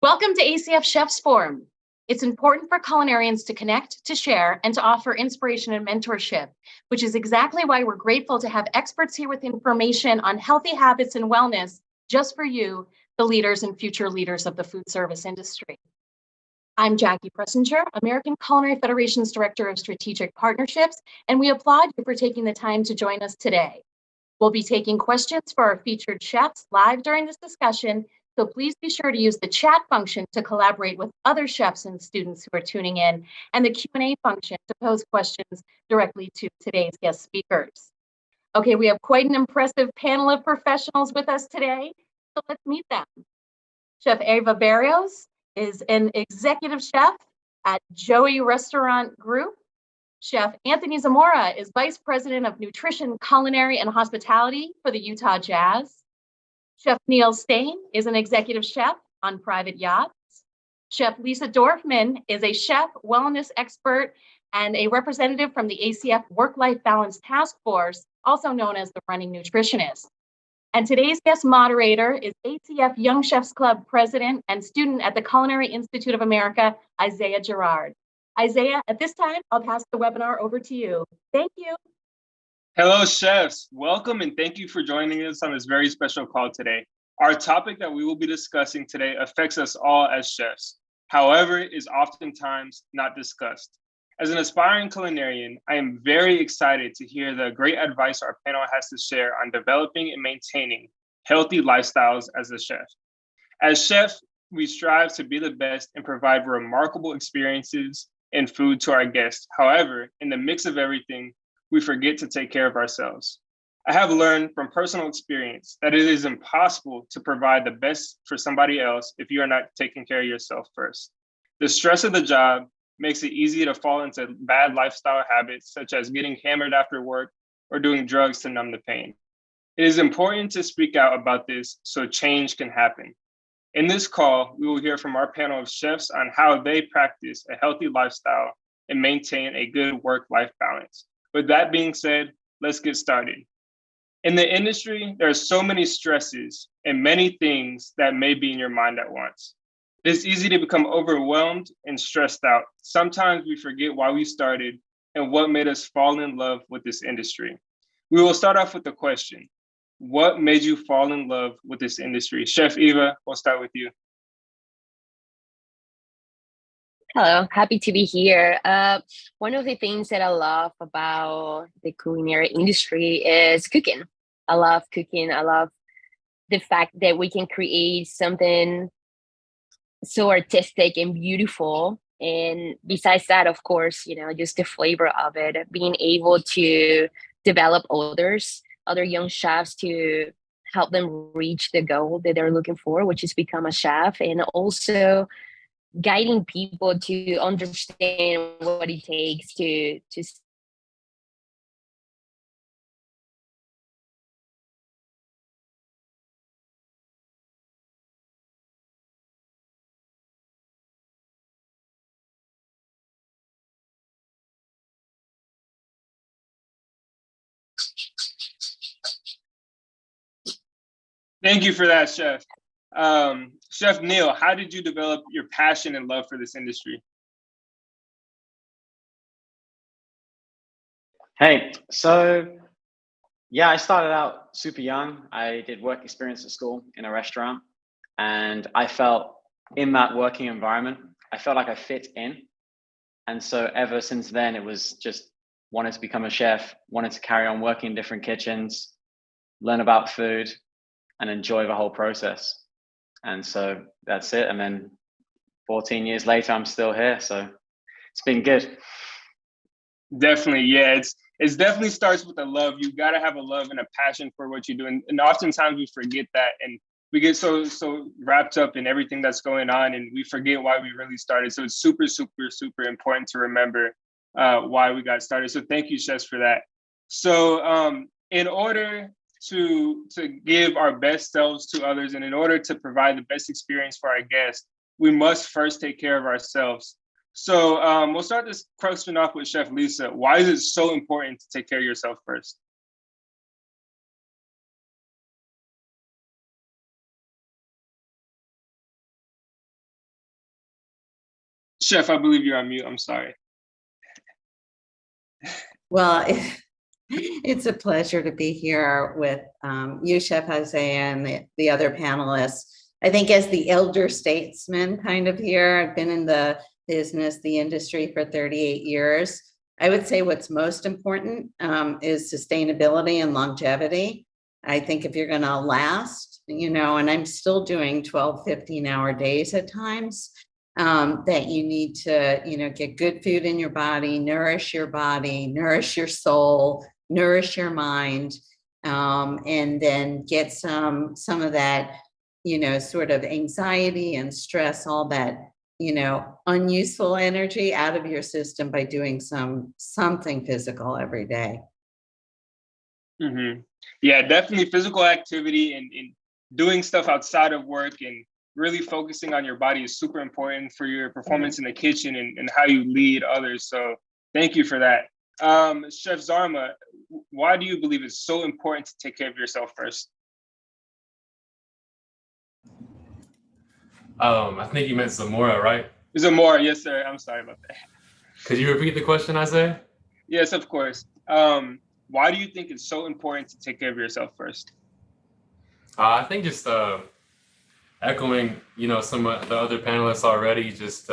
Welcome to ACF Chefs Forum. It's important for culinarians to connect, to share, and to offer inspiration and mentorship, which is exactly why we're grateful to have experts here with information on healthy habits and wellness just for you, the leaders and future leaders of the food service industry. I'm Jackie Pressinger, American Culinary Federation's Director of Strategic Partnerships, and we applaud you for taking the time to join us today. We'll be taking questions for our featured chefs live during this discussion, so please be sure to use the chat function to collaborate with other chefs and students who are tuning in, and the Q&A function to pose questions directly to today's guest speakers. Okay, we have quite an impressive panel of professionals with us today, so let's meet them. Chef Eva Barrios is an executive chef at Joey Restaurant Group. Chef Anthony Zamora is Vice President of Nutrition, Culinary, and Hospitality for the Utah Jazz. Chef Neil Stain is an executive chef on private yachts. Chef Lisa Dorfman is a chef, wellness expert, and a representative from the ACF Work-Life Balance Task Force, also known as the Running Nutritionist. And today's guest moderator is ACF Young Chefs Club President and student at the Culinary Institute of America, Isaiah Gerrard. Isaiah, at this time, I'll pass the webinar over to you. Thank you. Hello, chefs. Welcome and thank you for joining us on this very special call today. Our topic that we will be discussing today affects us all as chefs. However, it is oftentimes not discussed. As an aspiring culinarian, I am very excited to hear the great advice our panel has to share on developing and maintaining healthy lifestyles as a chef. As chefs, we strive to be the best and provide remarkable experiences and food to our guests. However, in the mix of everything, we forget to take care of ourselves. I have learned from personal experience that it is impossible to provide the best for somebody else if you are not taking care of yourself first. The stress of the job makes it easy to fall into bad lifestyle habits, such as getting hammered after work or doing drugs to numb the pain. It is important to speak out about this so change can happen. In this call, we will hear from our panel of chefs on how they practice a healthy lifestyle and maintain a good work-life balance. With that being said, let's get started. In the industry, there are so many stresses and many things that may be in your mind at once. It is easy to become overwhelmed and stressed out. Sometimes we forget why we started and what made us fall in love with this industry. We will start off with the question: what made you fall in love with this industry? Chef Eva, we'll start with you. Hello, happy to be here. One of the things that I love about the culinary industry is cooking. I love cooking. I love the fact that we can create something so artistic and beautiful. And besides that, of course, just the flavor of it, being able to develop other young chefs to help them reach the goal that they're looking for, which is become a chef, and also guiding people to understand what it takes to Thank you for that, Chef. Chef Neil, how did you develop your passion and love for this industry? Hey, I started out super young. I did work experience at school in a restaurant, and I felt in that working environment, I felt like I fit in. And so ever since then, it was just wanted to become a chef, wanted to carry on working in different kitchens, learn about food, and enjoy the whole process. And so that's it. And then 14 years later, I'm still here. So it's been good. Definitely, yeah. It's definitely starts with a love. You got to have a love and a passion for what you do. And oftentimes we forget that, and we get so wrapped up in everything that's going on, and we forget why we really started. So it's super, super, super important to remember why we got started. So thank you, chefs, for that. So in order to give our best selves to others, and in order to provide the best experience for our guests, we must first take care of ourselves. So we'll start this question off with Chef Lisa. Why is it so important to take care of yourself first? Chef, I believe you're on mute. I'm sorry. Well, it's a pleasure to be here with you, Chef Jose, and the other panelists. I think as the elder statesman kind of here, I've been in the business, the industry for 38 years. I would say what's most important is sustainability and longevity. I think if you're going to last, and I'm still doing 12, 15-hour days at times, that you need to, get good food in your body, nourish your soul, nourish your mind, and then get some of that, sort of anxiety and stress, all that, unuseful energy out of your system by doing something physical every day. Mm-hmm. Yeah, definitely physical activity and doing stuff outside of work and really focusing on your body is super important for your performance in the kitchen and how you lead others. So thank you for that. Chef Zarma, why do you believe it's so important to take care of yourself first? I think you meant Zamora, right? Zamora, yes, sir. I'm sorry about that. Could you repeat the question, Isaiah? Yes, of course. Why do you think it's so important to take care of yourself first? I think just echoing, some of the other panelists already, just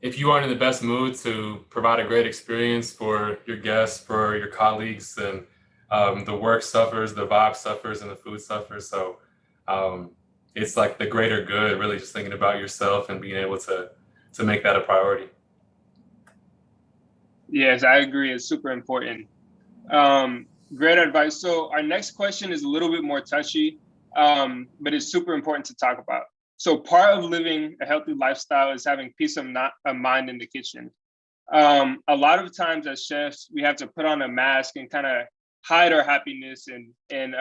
if you aren't in the best mood to provide a great experience for your guests, for your colleagues, then the work suffers, the vibe suffers, and the food suffers. So it's like the greater good, really just thinking about yourself and being able to make that a priority. Yes, I agree. It's super important. Great advice. So our next question is a little bit more touchy, but it's super important to talk about. So part of living a healthy lifestyle is having peace of mind in the kitchen. A lot of times as chefs, we have to put on a mask and kind of hide our happiness and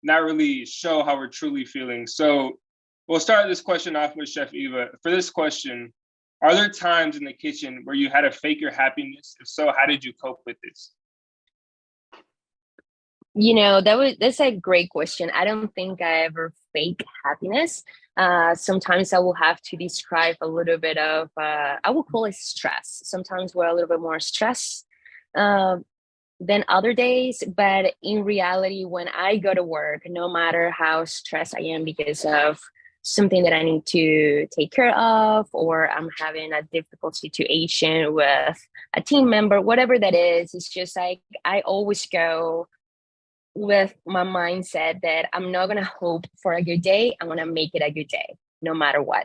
not really show how we're truly feeling. So we'll start this question off with Chef Eva. For this question, are there times in the kitchen where you had to fake your happiness? If so, how did you cope with this? That's a great question. I don't think I ever fake happiness. Sometimes I will have to describe a little bit of, I will call it stress. Sometimes we're a little bit more stressed than other days. But in reality, when I go to work, no matter how stressed I am because of something that I need to take care of, or I'm having a difficult situation with a team member, whatever that is, it's just like I always go with my mindset that I'm not going to hope for a good day. I'm going to make it a good day, no matter what.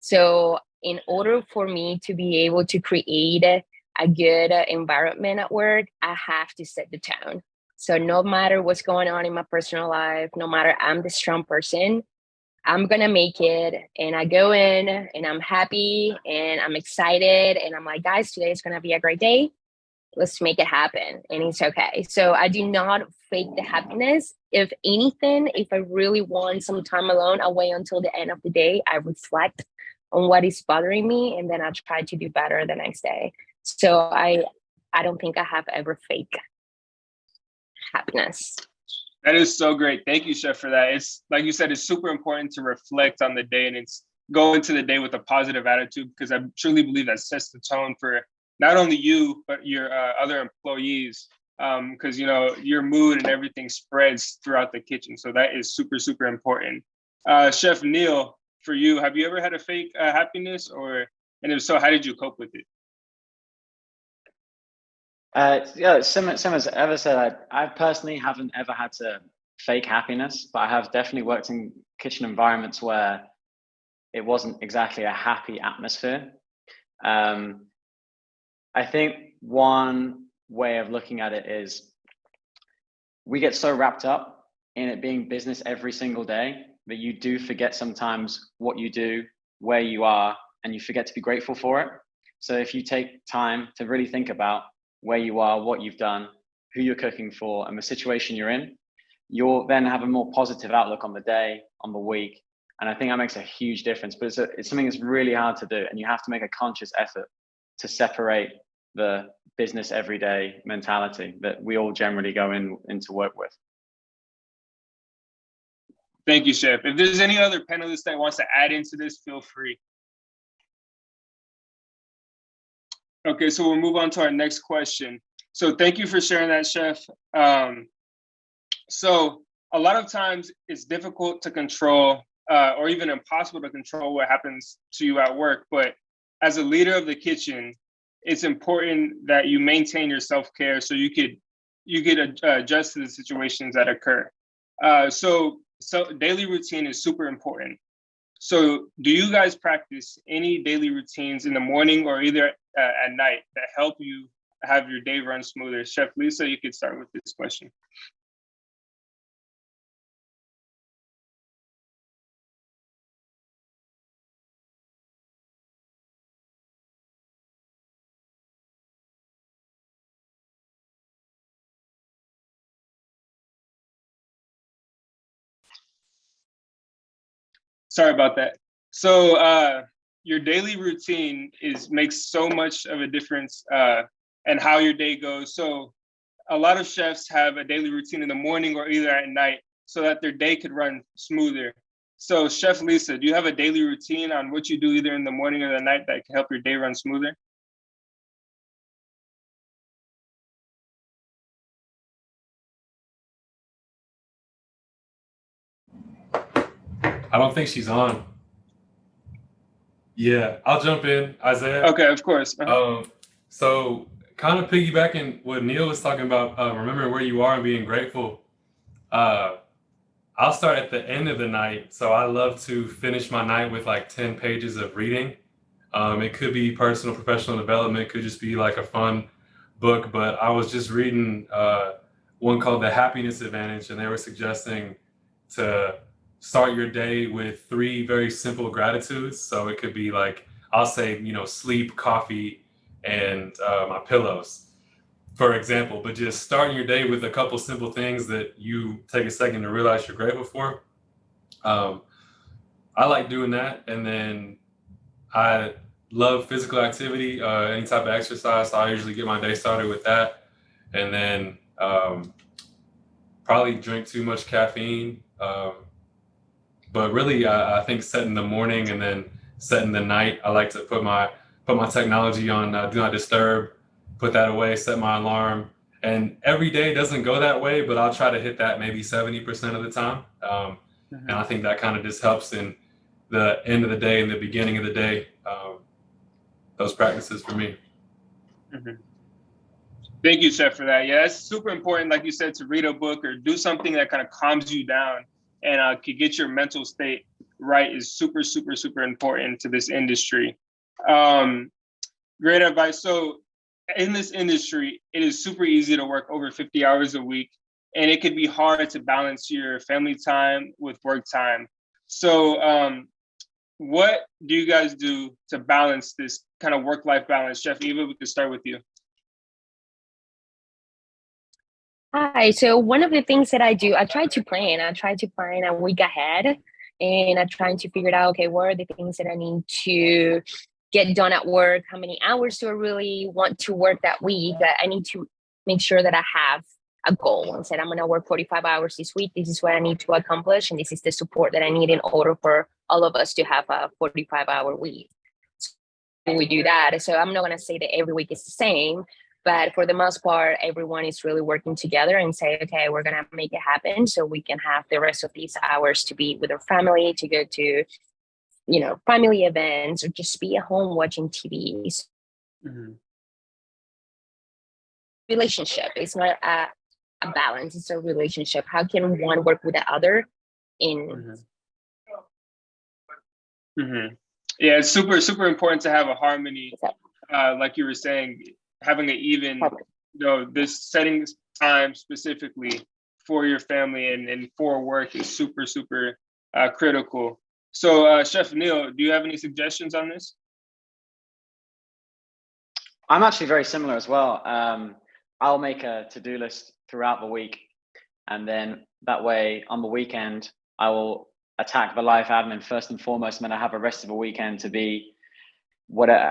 So in order for me to be able to create a good environment at work, I have to set the tone. So no matter what's going on in my personal life, no matter I'm the strong person, I'm going to make it. And I go in and I'm happy and I'm excited. And I'm like, guys, today is going to be a great day. Let's make it happen. And it's okay. So I do not fake the happiness. If anything, if I really want some time alone, I'll wait until the end of the day. I reflect on what is bothering me. And then I try to do better the next day. So I don't think I have ever faked happiness. That is so great. Thank you, Chef, for that. It's like you said, it's super important to reflect on the day and it's go into the day with a positive attitude, because I truly believe that sets the tone for not only you, but your other employees, because, your mood and everything spreads throughout the kitchen. So that is super, super important. Chef Neil, for you, have you ever had a fake happiness, and if so, how did you cope with it? Similar as Eva said, I personally haven't ever had to fake happiness, but I have definitely worked in kitchen environments where it wasn't exactly a happy atmosphere. I think one way of looking at it is we get so wrapped up in it being business every single day that you do forget sometimes what you do, where you are, and you forget to be grateful for it. So if you take time to really think about where you are, what you've done, who you're cooking for, and the situation you're in, you'll then have a more positive outlook on the day, on the week. And I think that makes a huge difference, but it's something that's really hard to do. And you have to make a conscious effort to separate the business everyday mentality that we all generally go into work with. Thank you, Chef. If there's any other panelist that wants to add into this, feel free. Okay, so we'll move on to our next question. So thank you for sharing that, Chef. So a lot of times it's difficult to control or even impossible to control what happens to you at work. But as a leader of the kitchen, it's important that you maintain your self-care so you could adjust to the situations that occur. So daily routine is super important. So do you guys practice any daily routines in the morning or either at night that help you have your day run smoother? Chef Lisa, you could start with this question. Sorry about that. So your daily routine makes so much of a difference and how your day goes. So a lot of chefs have a daily routine in the morning or either at night so that their day could run smoother. So Chef Lisa, do you have a daily routine on what you do either in the morning or the night that can help your day run smoother? I don't think she's on. Yeah, I'll jump in, Isaiah. Okay, of course. So kind of piggybacking what Neil was talking about, remembering where you are and being grateful. I'll start at the end of the night. So I love to finish my night with like 10 pages of reading. It could be personal, professional development, could just be like a fun book, but I was just reading one called The Happiness Advantage, and they were suggesting to start your day with 3 very simple gratitudes. So it could be like, I'll say, sleep, coffee, and my pillows, for example, but just starting your day with a couple simple things that you take a second to realize you're grateful for. I like doing that. And then I love physical activity, any type of exercise. So I usually get my day started with that. And then probably drink too much caffeine. But really, I think setting the morning and then setting the night, I like to put my technology on Do Not Disturb, put that away, set my alarm. And every day doesn't go that way, but I'll try to hit that maybe 70% of the time. And I think that kind of just helps in the end of the day and the beginning of the day, those practices for me. Thank you, Chef, for that. Yeah, that's super important, like you said, to read a book or do something that kind of calms you down and could get your mental state right is super, super, super important to this industry. Great advice. So in this industry, it is super easy to work over 50 hours a week, and it could be hard to balance your family time with work time. So what do you guys do to balance this kind of work-life balance? Chef Eva, we could start with you. Hi. So one of the things that I do, I try to plan a week ahead, and I'm trying to figure out, okay, what are the things that I need to get done at work? How many hours do I really want to work that week? I need to make sure that I have a goal and said, I'm going to work 45 hours this week. This is what I need to accomplish. And this is the support that I need in order for all of us to have a 45-hour week. So we do that. So I'm not going to say that every week is the same, but for the most part, everyone is really working together and say, okay, we're going to make it happen so we can have the rest of these hours to be with our family, to go to, family events, or just be at home watching TV. Relationship. It's not a balance. It's a relationship. How can one work with the other in? Yeah, it's super, super important to have a harmony. Like you were saying, having an even, this setting time specifically for your family and for work is super, super critical. So Chef Neil, do you have any suggestions on this? I'm actually very similar as well. I'll make a to-do list throughout the week, and then that way on the weekend, I will attack the life admin first and foremost, and then I have the rest of the weekend to be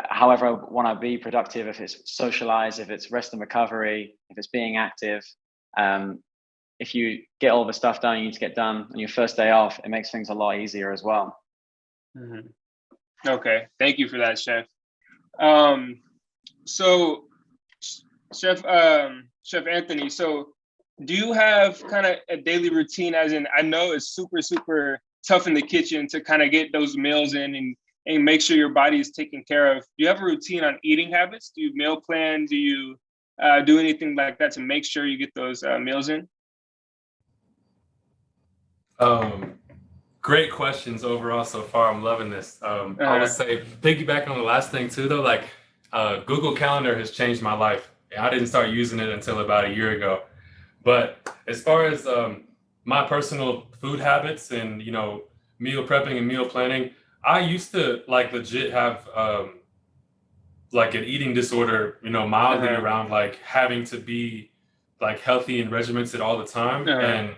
however I want to be productive, if it's socialize, if it's rest and recovery, if it's being active. If you get all the stuff done you need to get done on your first day off, it makes things a lot easier as well. Okay, thank you for that, Chef. So, Chef Chef Anthony, so do you have kind of a daily routine? As in, I know it's super tough in the kitchen to kind of get those meals in and make sure your body is taken care of. Do you have a routine on eating habits? Do you meal plan? Do you do anything like that to make sure you get those meals in? Great questions overall so far. I'm loving this. I would say piggyback on the last thing too, though, like Google Calendar has changed my life. I didn't start using it until about a year ago. But as far as my personal food habits and, meal prepping and meal planning, I used to like legit have like an eating disorder, mildly around like having to be like healthy and regimented all the time. And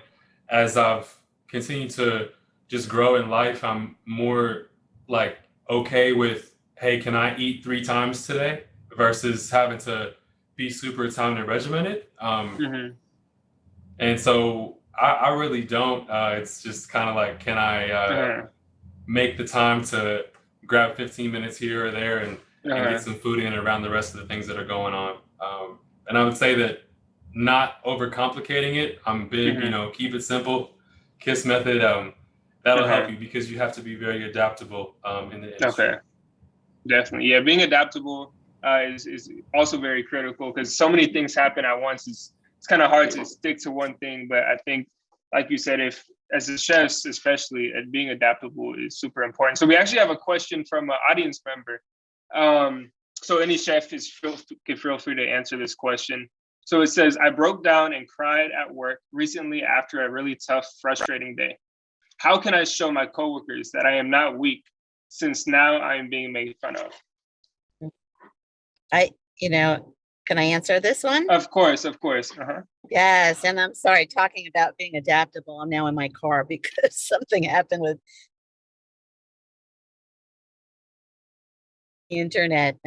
as I've continued to just grow in life, I'm more like okay with, hey, can I eat 3 times today versus having to be super timed and regimented. And so I really don't. It's just kind of like, can I make the time to grab 15 minutes here or there and get some food in around the rest of the things that are going on. And I would say that not overcomplicating it. I'm big, keep it simple, KISS method. That'll help you because you have to be very adaptable in the industry. Okay, definitely. Yeah, being adaptable is also very critical because so many things happen at once. It's kind of hard to stick to one thing, but I think, like you said, if as a chefs, especially, being adaptable is super important. So we actually have a question from an audience member. So any chef can feel free to answer this question. So it says, I broke down and cried at work recently after a really tough, frustrating day. How can I show my coworkers that I am not weak since now I am being made fun of? Can I answer this one? Of course. Yes, and I'm sorry, talking about being adaptable, I'm now in my car because something happened with the internet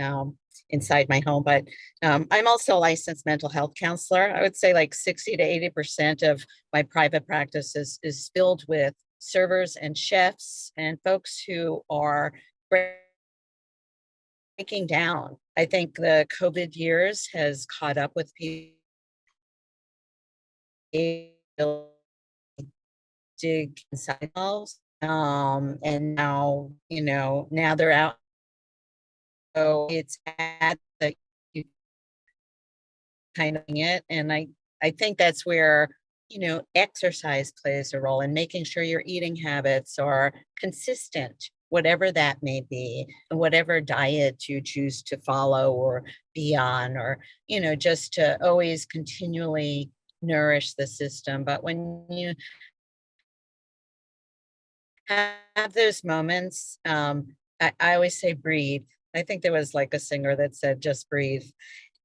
inside my home. But I'm also a licensed mental health counselor. I would say like 60 to 80% of my private practice is filled with servers and chefs and folks who are breaking down. I think the COVID years has caught up with people. Dig inside themselves, and now now they're out. So it's at that you kind of it, and I think that's where exercise plays a role in making sure your eating habits are consistent, whatever that may be, and whatever diet you choose to follow or be on, or just to always continually nourish the system. But when you have those moments, I always say breathe. I think there was like a singer that said just breathe.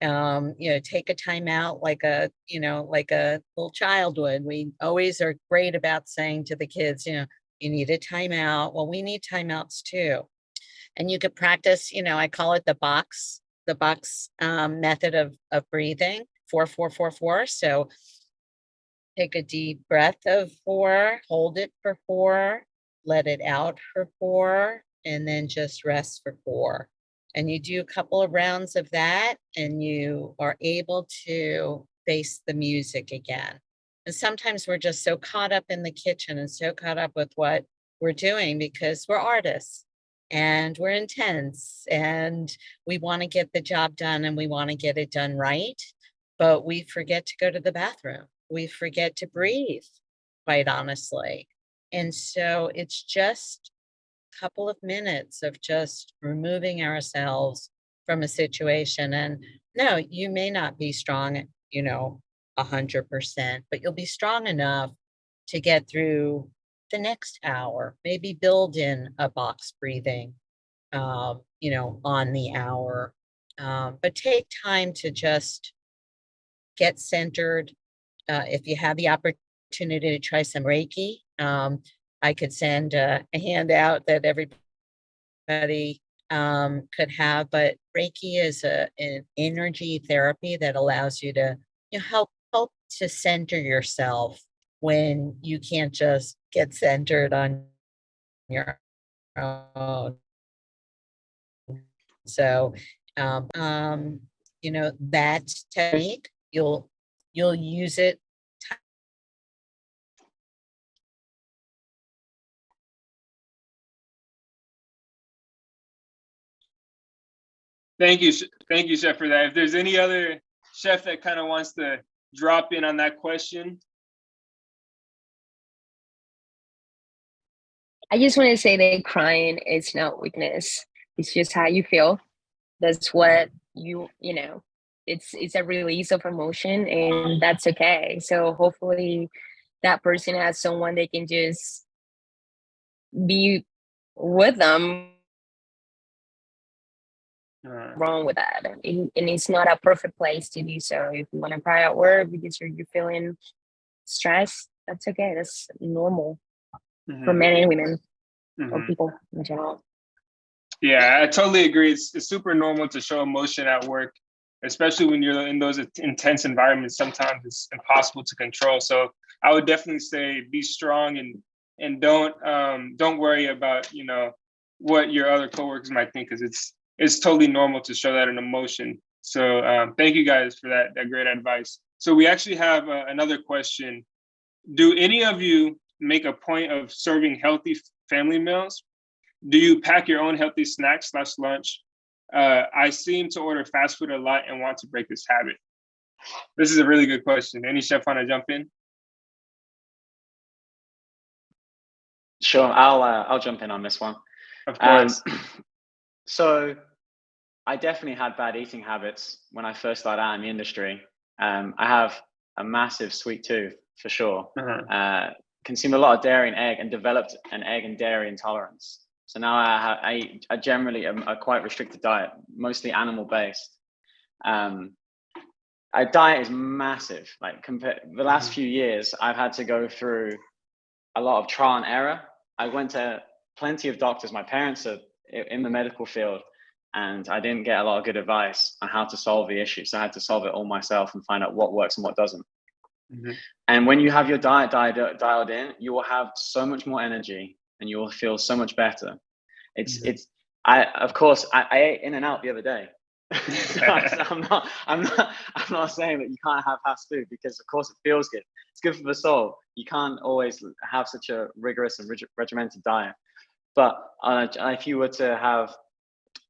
Take a time out like a little child would. We always are great about saying to the kids, you need a timeout. Well, we need timeouts too. And you could practice, I call it the box method of breathing, 4-4-4-4. So take a deep breath of 4, hold it for 4, let it out for 4, and then just rest for 4. And you do a couple of rounds of that, and you are able to face the music again. And sometimes we're just so caught up in the kitchen and so caught up with what we're doing because we're artists and we're intense and we want to get the job done and we want to get it done right. But we forget to go to the bathroom. We forget to breathe, quite honestly. And so it's just a couple of minutes of just removing ourselves from a situation. And no, you may not be strong, 100%, but you'll be strong enough to get through the next hour, maybe build in a box breathing, on the hour. But take time to just get centered. If you have the opportunity to try some Reiki, I could send a handout that everybody could have. But Reiki is an energy therapy that allows you to help to center yourself when you can't just get centered on your own. So That technique, you'll use it. Thank you, Chef, for that. If there's any other chef that kind of wants to drop in on that question. I just want to say that crying is not weakness. It's just how you feel. That's what it's a release of emotion, and that's okay. So hopefully that person has someone they can just be with them. Wrong with that. And it's not a perfect place to do so. If you want to cry at work because you're feeling stressed, that's okay. That's normal for men and women or people in general. Yeah, I totally agree. It's super normal to show emotion at work, especially when you're in those intense environments. Sometimes it's impossible to control. So I would definitely say be strong and don't worry about what your other coworkers might think, because it's totally normal to show that an emotion. So thank you guys for that great advice. So we actually have another question. Do any of you make a point of serving healthy family meals? Do you pack your own healthy snacks / lunch? I seem to order fast food a lot and want to break this habit. This is a really good question. Any chef want to jump in? Sure, I'll jump in on this one. Of course. So I definitely had bad eating habits when I first started out in the industry. I have a massive sweet tooth for sure. Consumed a lot of dairy and egg and developed an egg and dairy intolerance. So now I generally am a quite restricted diet, mostly animal based. Our diet is massive. Like the last few years, I've had to go through a lot of trial and error. I went to plenty of doctors. My parents are in the medical field, and I didn't get a lot of good advice on how to solve the issue. So I had to solve it all myself and find out what works and what doesn't. And when you have your diet dialed in, you will have so much more energy and you will feel so much better. Of course, I ate In-N-Out the other day. So I'm not saying that you can't have fast food, because of course it feels good. It's good for the soul. You can't always have such a rigorous and regimented diet. But if you were to have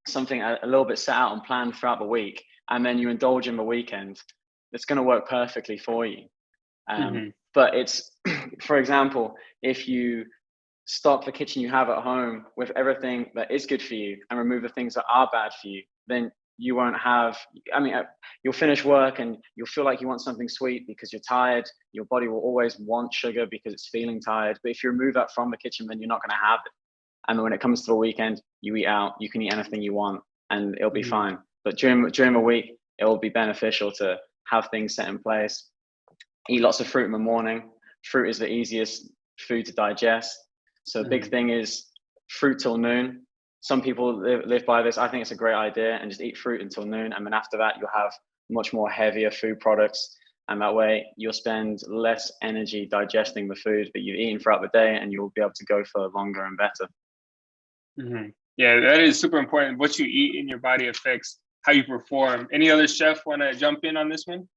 something a little bit set out and planned throughout the week, and then you indulge in the weekend, it's going to work perfectly for you. But it's, for example, if you stock the kitchen you have at home with everything that is good for you and remove the things that are bad for you, then you won't have, you'll finish work and you'll feel like you want something sweet because you're tired. Your body will always want sugar because it's feeling tired. But if you remove that from the kitchen, then you're not going to have it. And when it comes to the weekend, you eat out, you can eat anything you want and it'll be fine. But during the week, it will be beneficial to have things set in place. Eat lots of fruit in the morning. Fruit is the easiest food to digest. So the big thing is fruit till noon. Some people live by this. I think it's a great idea, and just eat fruit until noon. And then after that, you'll have much more heavier food products. And that way you'll spend less energy digesting the food that you've eaten throughout the day, and you'll be able to go for longer and better. Yeah, that is super important. What you eat in your body affects how you perform. Any other chef want to jump in on this one?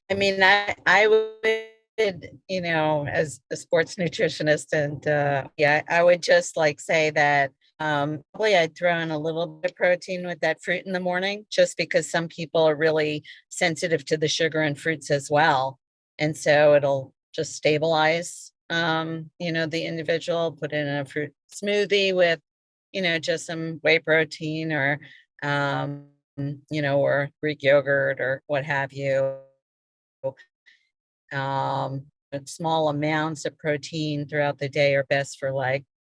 I mean, I would, as a sports nutritionist, and I would just say that probably I'd throw in a little bit of protein with that fruit in the morning, just because some people are really sensitive to the sugar in fruits as well. And so it'll just stabilize, the individual. Put in a fruit smoothie with, just some whey protein or, or Greek yogurt or what have you. Small amounts of protein throughout the day are best for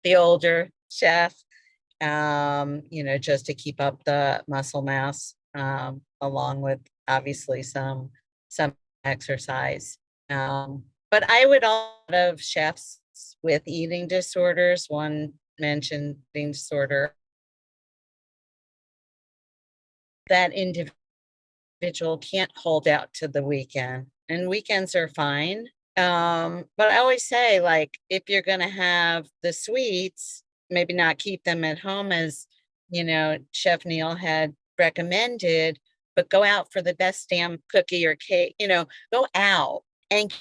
the older chef, just to keep up the muscle mass, along with obviously some exercise. But I would also have chefs with eating disorders. One mentioned eating disorder. That individual can't hold out to the weekend, and weekends are fine. But I always say, if you're going to have the sweets, maybe not keep them at home as Chef Neil had recommended, but go out for the best damn cookie or cake, go out and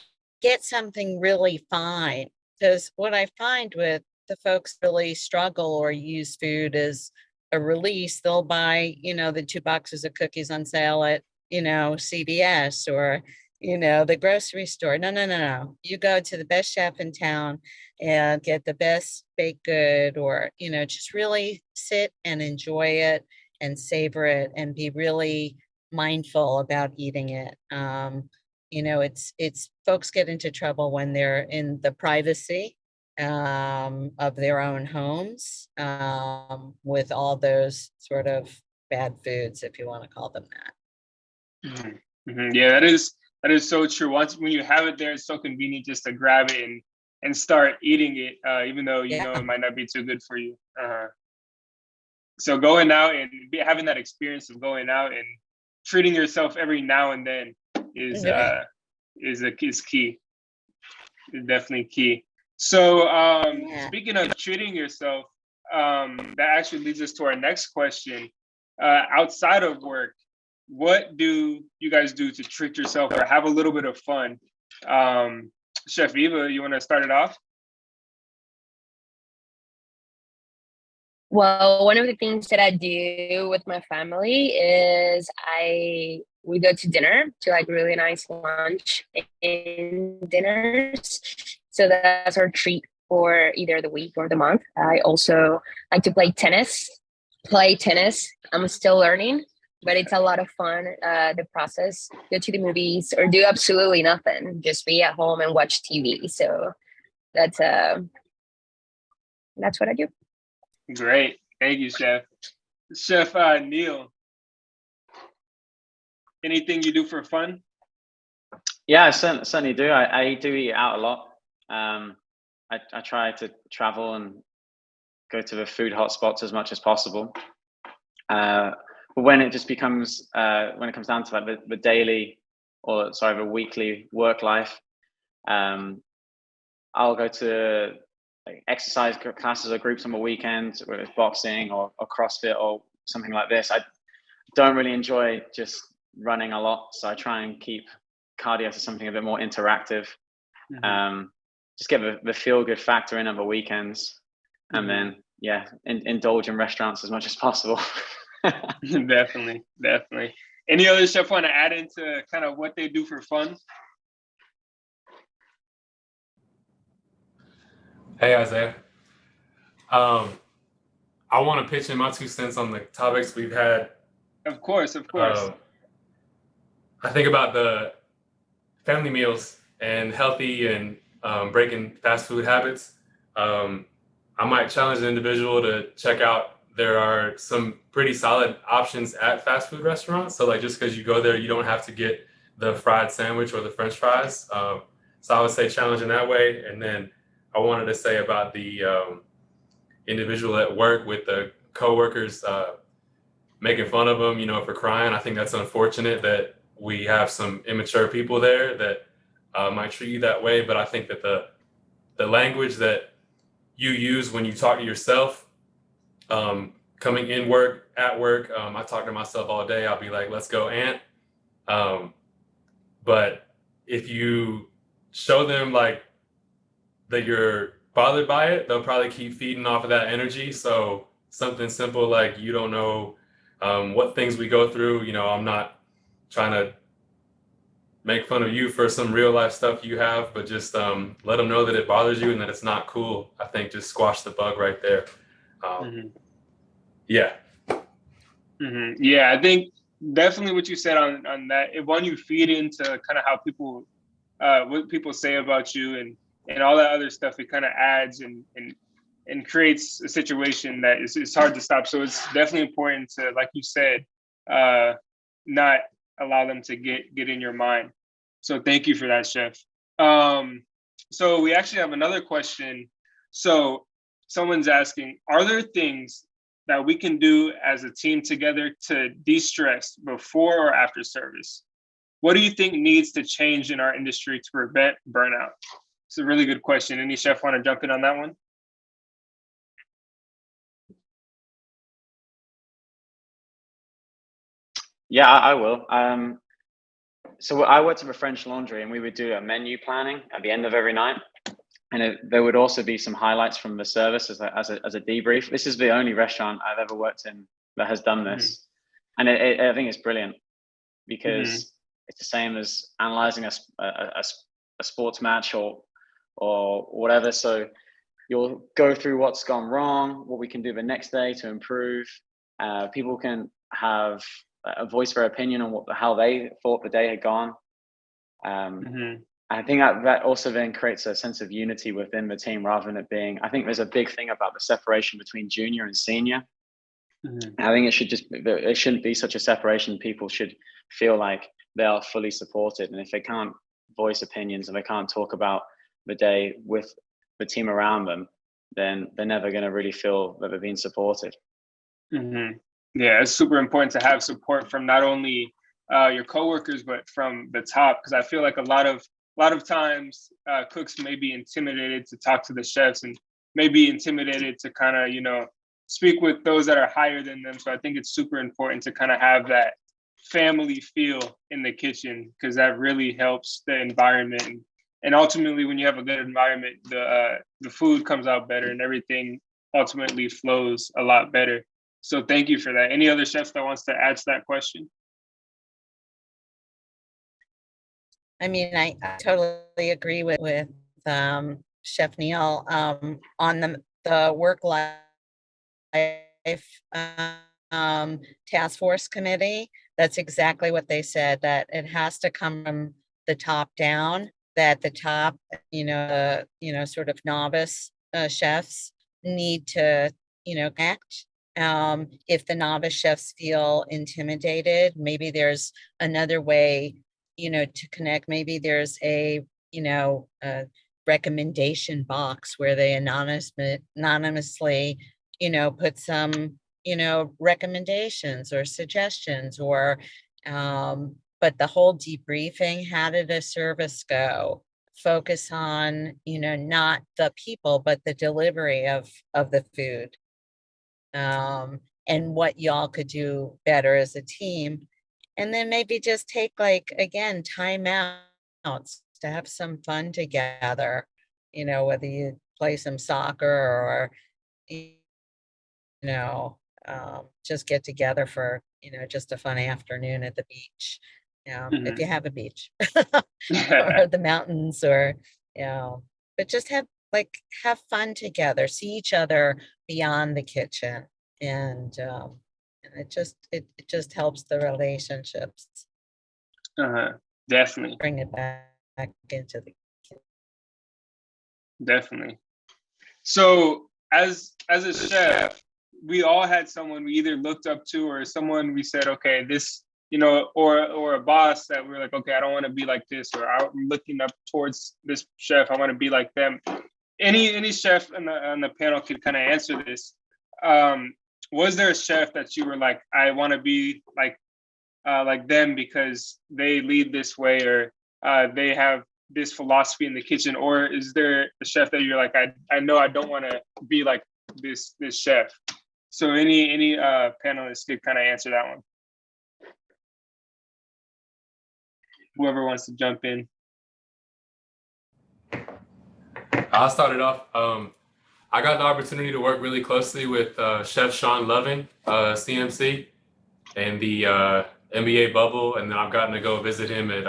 get something really fine. Because what I find with the folks really struggle or use food as a release, they'll buy, the 2 boxes of cookies on sale at, CVS or, the grocery store. No. You go to the best chef in town and get the best baked good, or, just really sit and enjoy it and savor it and be really mindful about eating it. It's folks get into trouble when they're in the privacy of their own homes with all those sort of bad foods, if you want to call them that. Yeah, that is so true. When you have it there, it's so convenient just to grab it and start eating it, even though you know it might not be too good for you. So going out and having that experience of going out and treating yourself every now and then is key. Is definitely key. So speaking of treating yourself, that actually leads us to our next question. Outside of work, what do you guys do to treat yourself or have a little bit of fun? Chef Eva, you want to start it off? Well, one of the things that I do with my family is we go to dinner, to like really nice lunch and dinners. So that's our treat for either the week or the month. I also like to play tennis. I'm still learning, but it's a lot of fun. The process, go to the movies or do absolutely nothing, just be at home and watch TV. So that's what I do. Great. Thank you, Chef. Chef Neil, anything you do for fun? Yeah, I certainly do. I do eat out a lot. I try to travel and go to the food hotspots as much as possible. But when it just becomes, when it comes down to like the daily the weekly work life, I'll go to like exercise classes or groups on the weekend, whether it's boxing or CrossFit or something like this. I don't really enjoy just running a lot, so I try and keep cardio to something a bit more interactive. Just get the feel good factor in on the weekends, and then indulge in restaurants as much as possible. Definitely. Any other chef want to add into kind of what they do for fun? Hey, Isaiah. I want to pitch in my 2 cents on the topics we've had. Of course. I think about the family meals and healthy and breaking fast food habits. I might challenge an individual to check out. There are some pretty solid options at fast food restaurants. So like just because you go there, you don't have to get the fried sandwich or the French fries. So I would say challenge in that way. And then I wanted to say about the individual at work with the coworkers making fun of them, for crying. I think that's unfortunate that we have some immature people there that might treat you that way. But I think that the language that you use when you talk to yourself, coming at work, I talk to myself all day. I'll be like, let's go, Ant. But if you show them like that you're bothered by it, they'll probably keep feeding off of that energy. So something simple like, you don't know what things we go through. I'm not trying to make fun of you for some real life stuff you have, but just let them know that it bothers you and that it's not cool. I think just squash the bug right there. Yeah, I think definitely what you said on that. If one, you feed into kind of how people, what people say about you and all that other stuff, it kind of adds and creates a situation that is hard to stop. So it's definitely important to, like you said, not allow them to get in your mind. So thank you for that, Chef. So we actually have another question. So someone's asking, are there things that we can do as a team together to de-stress before or after service? What do you think needs to change in our industry to prevent burnout? It's a really good question. Any chef want to jump in on that one? Yeah, I will. So I worked at a French laundry, and we would do a menu planning at the end of every night. And there would also be some highlights from the service as a debrief. This is the only restaurant I've ever worked in that has done this. And I think it's brilliant because it's the same as analyzing a sports match or whatever. So you'll go through what's gone wrong, what we can do the next day to improve. People can have a voice their opinion on how they thought the day had gone. I think that also then creates a sense of unity within the team rather than it being, I think there's a big thing about the separation between junior and senior. I think it shouldn't be such a separation. People should feel like they are fully supported. And if they can't voice opinions and they can't talk about the day with the team around them, then they're never going to really feel that they're being supported. Yeah, it's super important to have support from not only your coworkers, but from the top, because I feel like a lot of times cooks may be intimidated to talk to the chefs and maybe intimidated to kind of, speak with those that are higher than them. So I think it's super important to kind of have that family feel in the kitchen, because that really helps the environment. And ultimately, when you have a good environment, the food comes out better and everything ultimately flows a lot better. So thank you for that. Any other chefs that wants to add to that question? I mean, I totally agree with Chef Neil on the work life task force committee. That's exactly what they said, that it has to come from the top down, that the top, sort of novice chefs need to, act. If the novice chefs feel intimidated, maybe there's another way, to connect. Maybe there's a recommendation box where they anonymously, put some, recommendations or suggestions, or but the whole debriefing, how did the service go? Focus on, not the people, but the delivery of the food. And what y'all could do better as a team. And then maybe just take, like, again, time outs to have some fun together, whether you play some soccer or, just get together for, just a fun afternoon at the beach, if you have a beach or the mountains, or, but just have fun together, see each other beyond the kitchen. And it just helps the relationships. Definitely. Bring it back into the kitchen. Definitely. So as a chef, we all had someone we either looked up to, or someone we said, okay, this, or a boss that we're like, okay, I don't want to be like this, or I'm looking up towards this chef, I want to be like them. Any chef on the panel could kind of answer this. Was there a chef that you were like, I want to be like them because they lead this way, or they have this philosophy in the kitchen? Or is there a chef that you're like, I know I don't want to be like this chef? So any panelists could kind of answer that one. Whoever wants to jump in. I'll start it off. I got the opportunity to work really closely with Chef Sean Loving, CMC, in the NBA bubble. And then I've gotten to go visit him at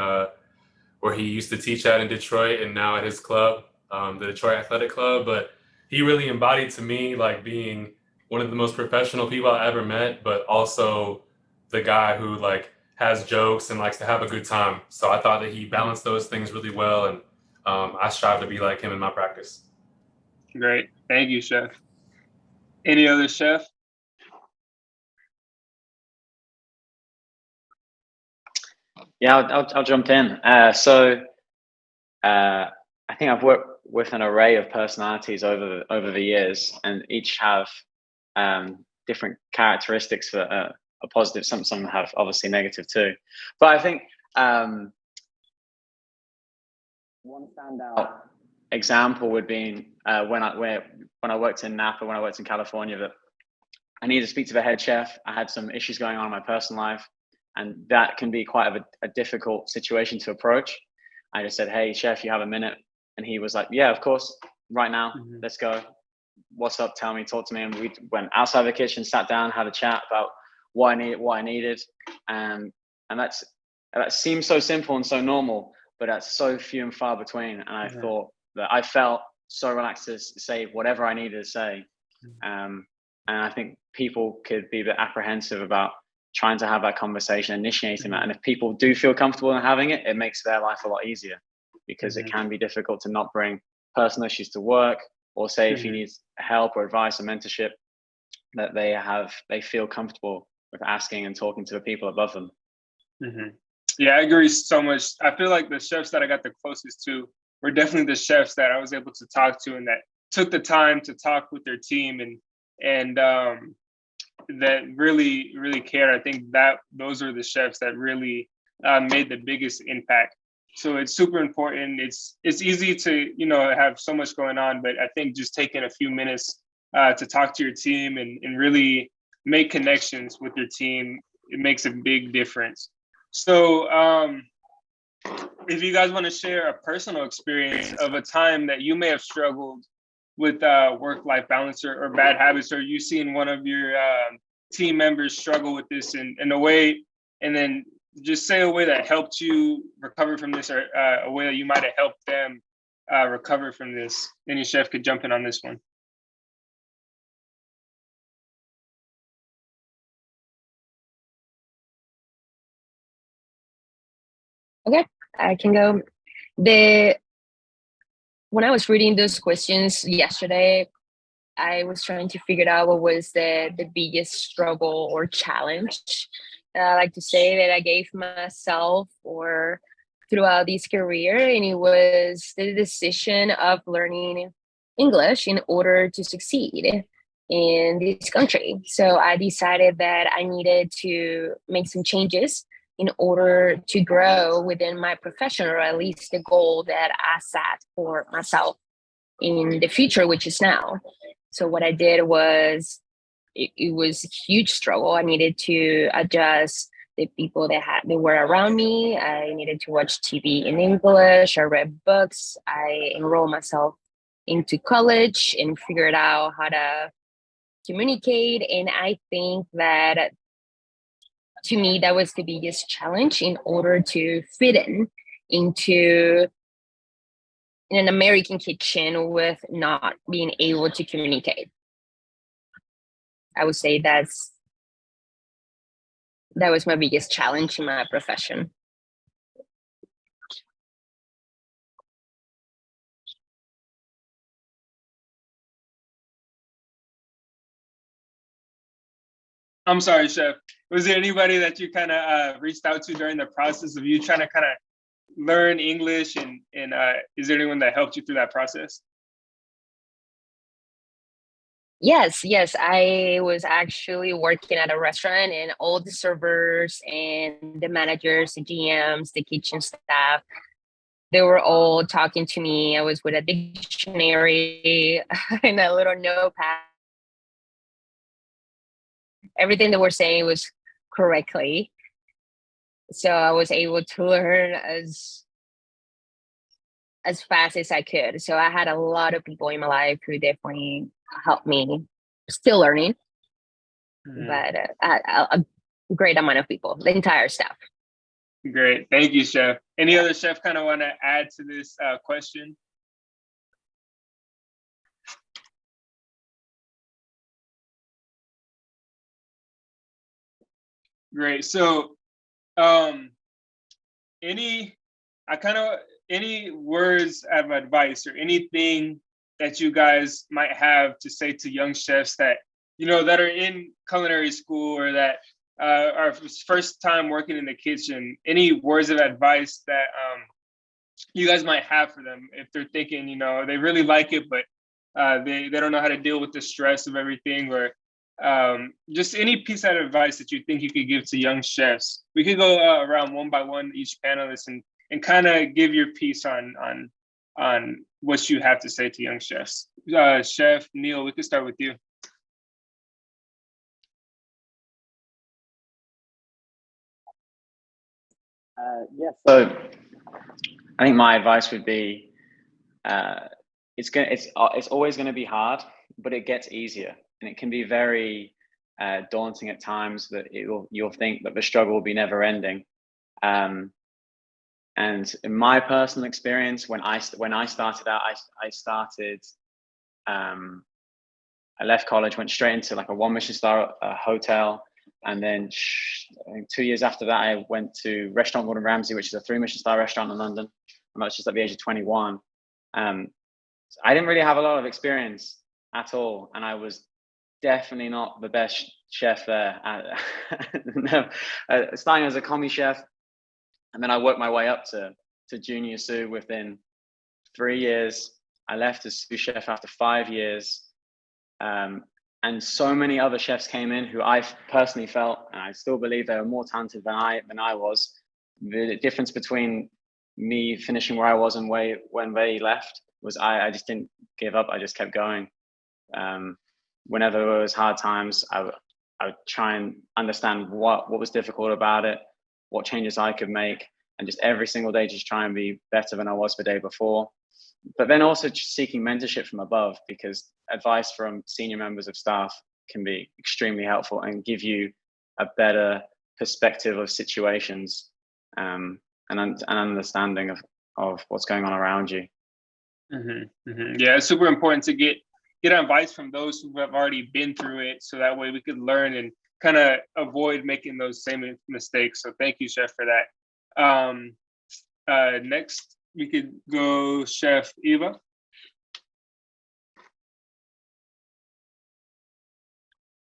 where he used to teach at in Detroit, and now at his club, the Detroit Athletic Club. But he really embodied to me like being one of the most professional people I ever met, but also the guy who like has jokes and likes to have a good time. So I thought that he balanced those things really well, and I strive to be like him in my practice. Great. Thank you, Chef. Any other chef? Yeah, I'll jump in. So I think I've worked with an array of personalities over the years, and each have different characteristics that are positive. Some have obviously negative too. But I think one standout example would be when I worked in Napa, when I worked in California, that I needed to speak to the head chef. I had some issues going on in my personal life, And that can be quite a difficult situation to approach. I just said, hey, chef, you have a minute? And he was like, yeah, of course, right now, let's go. What's up? Tell me, talk to me. And we went outside the kitchen, sat down, had a chat about what I needed. And that seems so simple and so normal, but that's so few and far between. And I thought that I felt so relaxed to say whatever I needed to say. And I think people could be a bit apprehensive about trying to have that conversation, initiating that. And if people do feel comfortable in having it, it makes their life a lot easier, because it can be difficult to not bring personal issues to work, or say if you need help or advice or mentorship, that they feel comfortable with asking and talking to the people above them. Yeah, I agree so much. I feel like the chefs that I got the closest to were definitely the chefs that I was able to talk to and that took the time to talk with their team and that really cared. I think that those are the chefs that really made the biggest impact. So it's super important. It's easy to, have so much going on, but I think just taking a few minutes to talk to your team and really make connections with your team, it makes a big difference. So if you guys want to share a personal experience of a time that you may have struggled with work-life balance or bad habits, or you seen one of your team members struggle with this in a way, and then just say a way that helped you recover from this, or a way that you might have helped them recover from this. Any chef could jump in on this one. Okay, I can go. When I was reading those questions yesterday, I was trying to figure out what was the biggest struggle or challenge. I like to say that I gave myself or throughout this career, and it was the decision of learning English in order to succeed in this country. So I decided that I needed to make some changes in order to grow within my profession, or at least the goal that I set for myself in the future, which is now. So what I did was, it was a huge struggle. I needed to adjust the people that were around me. I needed to watch TV in English. I read books. I enrolled myself into college and figured out how to communicate. And I think that, to me, that was the biggest challenge in order to fit into an American kitchen with not being able to communicate. I would say that was my biggest challenge in my profession. I'm sorry, Chef. Was there anybody that you kind of reached out to during the process of you trying to kind of learn English, and is there anyone that helped you through that process? Yes. I was actually working at a restaurant, and all the servers and the managers, the GMs, the kitchen staff, they were all talking to me. I was with a dictionary and a little notepad. Everything they were saying was correctly. So I was able to learn as fast as I could. So I had a lot of people in my life who definitely helped me. Still learning, but a great amount of people, the entire staff. Great, thank you, Chef. Any other chef kind of want to add to this question? Great. So, any words of advice or anything that you guys might have to say to young chefs that that are in culinary school, or that are first time working in the kitchen? Any words of advice that you guys might have for them if they're thinking they really like it, but they don't know how to deal with the stress of everything, or just any piece of advice that you think you could give to young chefs? We could go around one by one, each panelist, and kind of give your piece on what you have to say to young chefs. Chef Neil, we could start with you. Yeah. So I think my advice would be, it's always going to be hard, but it gets easier, and it can be very daunting at times. That you'll think that the struggle will be never ending. And in my personal experience, when I started out, I left college, went straight into like a 1 Michelin star hotel. And then I think 2 years after that, I went to Restaurant Gordon Ramsay, which is a 3 Michelin star restaurant in London. And that was just at the age of 21. So I didn't really have a lot of experience at all. And I was definitely not the best chef there. No, starting as a commis chef. And then I worked my way up to junior sous within 3 years. I left as sous chef after 5 years. And so many other chefs came in who I personally felt, and I still believe they were more talented than I was. The difference between me finishing where I was and when they left was I just didn't give up. I just kept going. Whenever there was hard times, I would try and understand what was difficult about it, what changes I could make, and just every single day just try and be better than I was the day before. But then also just seeking mentorship from above, because advice from senior members of staff can be extremely helpful and give you a better perspective of situations, and an understanding of what's going on around you. Yeah, it's super important to get advice from those who have already been through it, so that way we could learn and kind of avoid making those same mistakes. So thank you, Chef, for that. Next, we could go Chef Eva.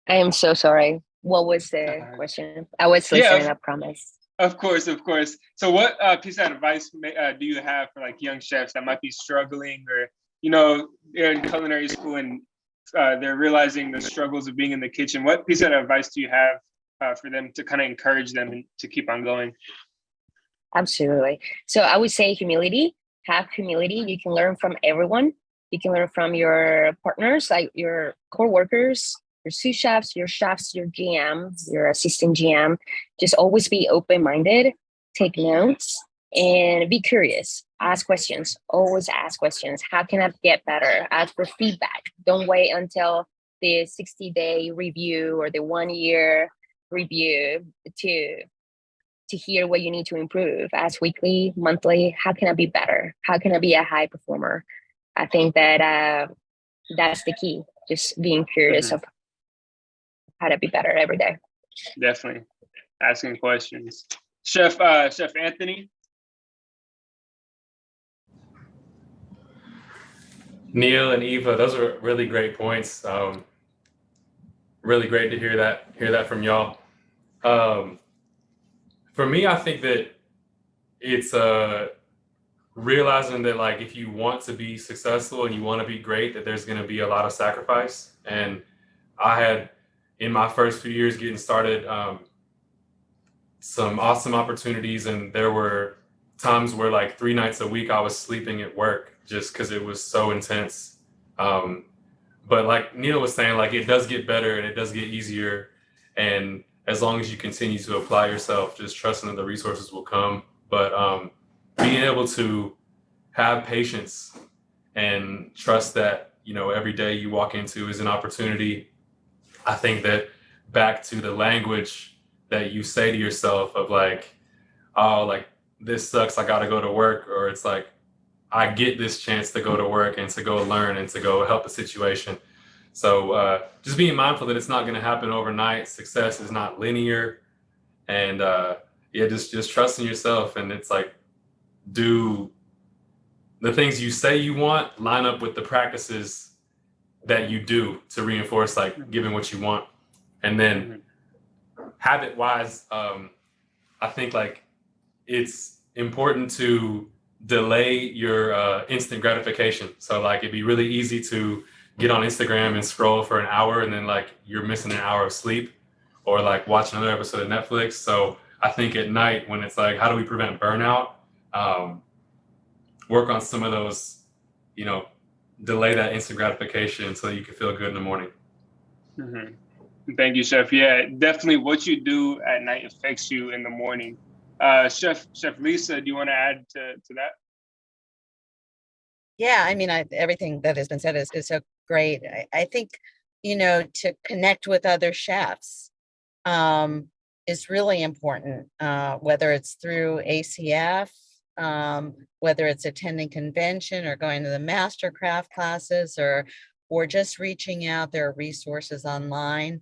I am so sorry. What was the question? I was listening, I promise. Of course. So what piece of advice do you have for like young chefs that might be struggling, or, they're in culinary school and they're realizing the struggles of being in the kitchen? What piece of advice do you have for them to kind of encourage them and to keep on going? Absolutely. So I would say humility. Have humility. You can learn from everyone. You can learn from your partners, like your co-workers, your sous chefs, your GM, your assistant GM. Just always be open-minded, take notes, and be curious. Ask questions. Always ask questions. How can I get better? Ask for feedback. Don't wait until the 60-day review or the 1-year review to hear what you need to improve. Ask weekly, monthly. How can I be better? How can I be a high performer? I think that that's the key. Just being curious of how to be better every day. Definitely asking questions. Chef Anthony. Neil and Eva, those are really great points. Really great to hear that from y'all. For me, I think that it's realizing that, like, if you want to be successful and you want to be great, that there's going to be a lot of sacrifice. And I had, in my first few years getting started, some awesome opportunities, and there were times where like 3 nights a week I was sleeping at work just because it was so intense. But like Neil was saying, like, it does get better and it does get easier. And as long as you continue to apply yourself, just trusting that the resources will come. But being able to have patience and trust that, every day you walk into is an opportunity. I think that back to the language that you say to yourself of like, oh, like, this sucks, I gotta go to work, or it's like, I get this chance to go to work and to go learn and to go help the situation. So just being mindful that it's not gonna happen overnight. Success is not linear. And just trusting yourself. And it's like, do the things you say you want line up with the practices that you do to reinforce, like, giving what you want. And then habit wise, I think like it's important to delay your instant gratification. So like, it'd be really easy to get on Instagram and scroll for an hour and then like you're missing an hour of sleep, or like watch another episode of Netflix. So I think at night, when it's like, how do we prevent burnout? Work on some of those, delay that instant gratification so you can feel good in the morning. Thank you, Chef. Yeah, definitely what you do at night affects you in the morning. Chef Lisa, do you want to add to that? Yeah, I mean, everything that has been said is so great. I think, to connect with other chefs is really important, whether it's through ACF, whether it's attending convention or going to the mastercraft classes or just reaching out. There are resources online.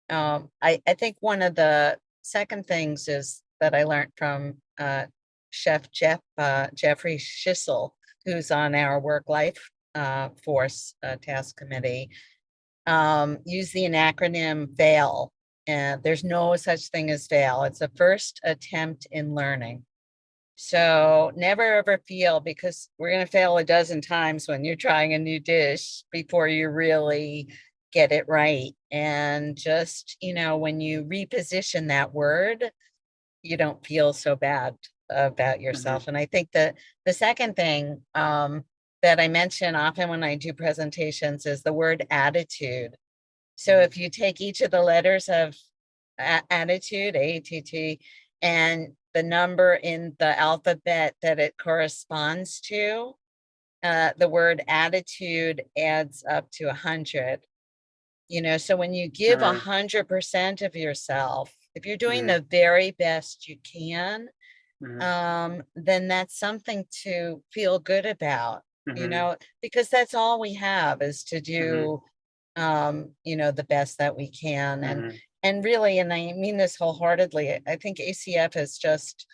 I think one of the second things is that I learned from Chef Jeffrey Schissel, who's on our work-life force task committee, using an acronym FAIL. And there's no such thing as fail. It's a first attempt in learning. So never ever feel, because we're going to fail a dozen times when you're trying a new dish before you really get it right. And just, when you reposition that word, you don't feel so bad about yourself. And I think that the second thing that I mention often when I do presentations is the word attitude. So if you take each of the letters of attitude, ATT, and the number in the alphabet that it corresponds to, the word attitude adds up to 100. So when you give 100% of yourself, if you're doing the very best you can, then that's something to feel good about, because that's all we have is to do, the best that we can. And really, and I mean this wholeheartedly, I think ACF is just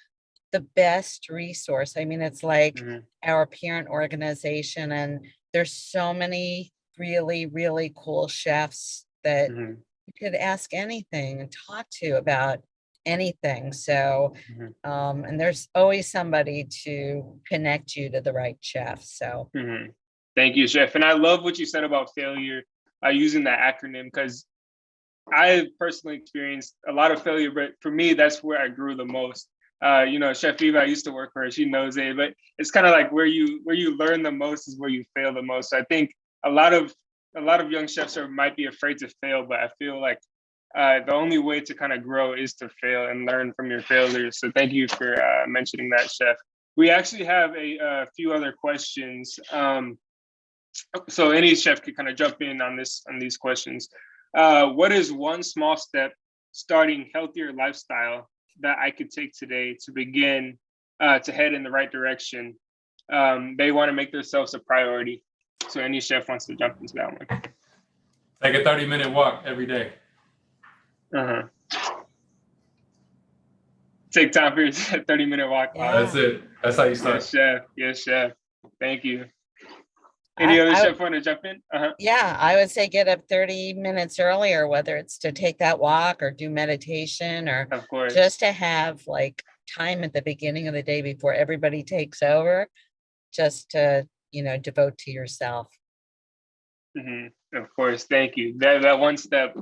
the best resource. I mean, it's like our parent organization, and there's so many really, really cool chefs that you could ask anything and talk to about anything. So, and there's always somebody to connect you to the right chef. So, Thank you, Chef. And I love what you said about failure, using that acronym, because I personally experienced a lot of failure, but for me, that's where I grew the most. Chef Eva, I used to work for her, she knows it, but it's kind of like where you learn the most is where you fail the most. So I think a lot of young chefs might be afraid to fail, but I feel like the only way to kind of grow is to fail and learn from your failures. So thank you for mentioning that, Chef. We actually have a few other questions. So any chef could kind of jump in on these questions. What is one small step starting healthier lifestyle that I could take today to begin to head in the right direction? They want to make themselves a priority. So any chef wants to jump into that one. Take a 30-minute walk every day. Take time for your 30-minute walk. Yeah. That's it. That's how you start. Yes, Chef. Yes, Chef. Thank you. Any other chef want to jump in? Yeah, I would say get up 30 minutes earlier, whether it's to take that walk or do meditation, or Of course. just to have like time at the beginning of the day before everybody takes over, just to, devote to yourself. Of course. Thank you. That one step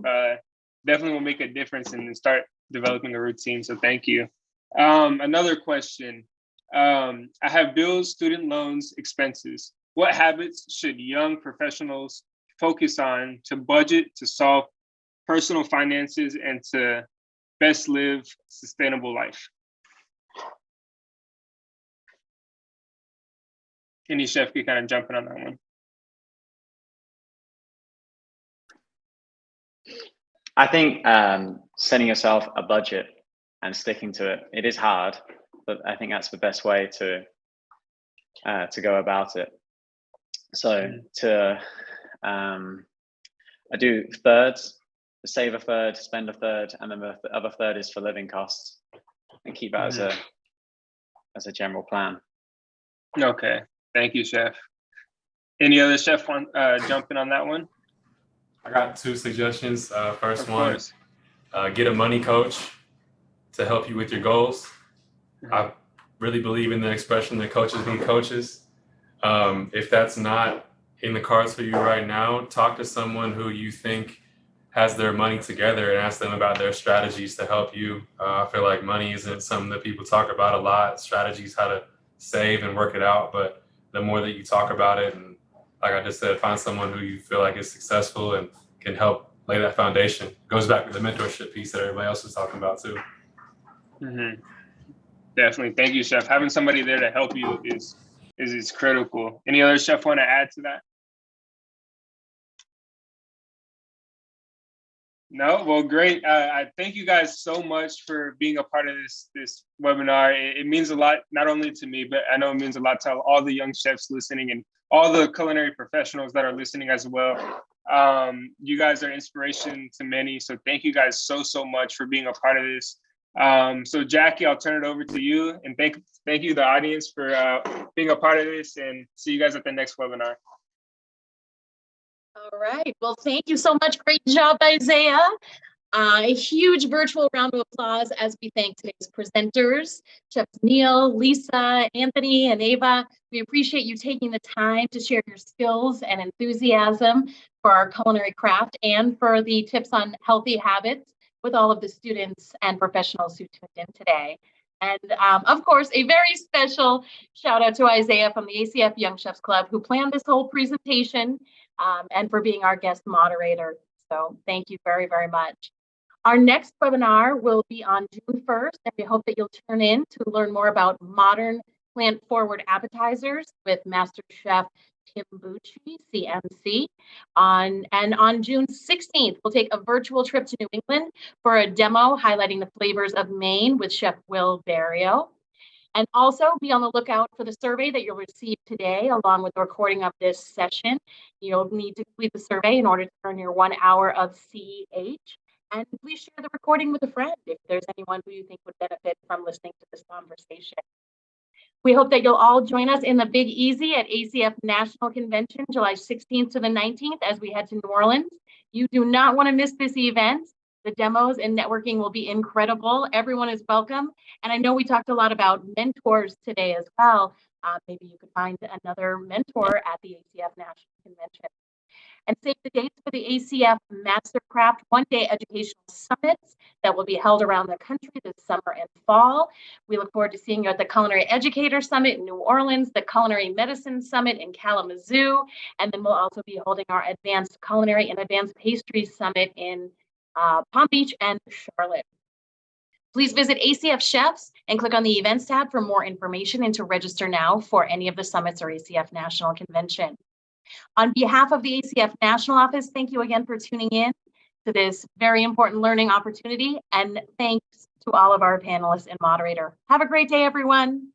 definitely will make a difference and start developing a routine. So thank you. Another question. I have bills, student loans, expenses. What habits should young professionals focus on to budget, to solve personal finances, and to best live sustainable life? Any chef could kind of jump in on that one. I think setting yourself a budget and sticking to it. It is hard, but I think that's the best way to go about it. So I do thirds, save a third, spend a third, and then the other third is for living costs, and keep that as a general plan. Okay, thank you, Chef. Any other chef want jump in on that one? I got 2 suggestions. First one, get a money coach to help you with your goals. I really believe in the expression that coaches need coaches. If that's not in the cards for you right now, talk to someone who you think has their money together and ask them about their strategies to help you. I feel like money isn't something that people talk about a lot, strategies how to save and work it out, but the more that you talk about it, and like I just said, find someone who you feel like is successful and can help lay that foundation. Goes back to the mentorship piece that everybody else was talking about too. Definitely. Thank you, Chef. Having somebody there to help you is critical. Any other chef want to add to that? No? Well, great. I thank you guys so much for being a part of this webinar. It means a lot, not only to me, but I know it means a lot to all the young chefs listening and all the culinary professionals that are listening as well. You guys are inspiration to many. So thank you guys so much for being a part of this. So Jackie, I'll turn it over to you, and thank you the audience for being a part of this, and see you guys at the next webinar. All right. Well, thank you so much. Great job, Isaiah. A huge virtual round of applause as we thank today's presenters, Chefs Neil, Lisa, Anthony, and Ava. We appreciate you taking the time to share your skills and enthusiasm for our culinary craft and for the tips on healthy habits with all of the students and professionals who tuned in today. And of course, a very special shout out to Isaiah from the ACF Young Chefs Club, who planned this whole presentation, and for being our guest moderator. So thank you very, very much. Our next webinar will be on June 1st, and we hope that you'll tune in to learn more about modern plant-forward appetizers with Master Chef Tim Bucci, CMC. And on June 16th, we'll take a virtual trip to New England for a demo highlighting the flavors of Maine with Chef Will Barrio. And also be on the lookout for the survey that you'll receive today, along with the recording of this session. You'll need to complete the survey in order to earn your 1 hour of CEH. And please share the recording with a friend if there's anyone who you think would benefit from listening to this conversation. We hope that you'll all join us in the Big Easy at ACF National Convention, July 16th to the 19th, as we head to New Orleans. You do not want to miss this event. The demos and networking will be incredible. Everyone is welcome. And I know we talked a lot about mentors today as well. Maybe you could find another mentor at the ACF National Convention. And save the dates for the ACF Mastercraft one-day educational summits that will be held around the country this summer and fall. We look forward to seeing you at the Culinary Educator Summit in New Orleans, the Culinary Medicine Summit in Kalamazoo, and then we'll also be holding our Advanced Culinary and Advanced Pastries Summit in Palm Beach and Charlotte. Please visit ACF Chefs and click on the Events tab for more information and to register now for any of the summits or ACF National Convention. On behalf of the ACF National Office, thank you again for tuning in to this very important learning opportunity, and thanks to all of our panelists and moderator. Have a great day, everyone.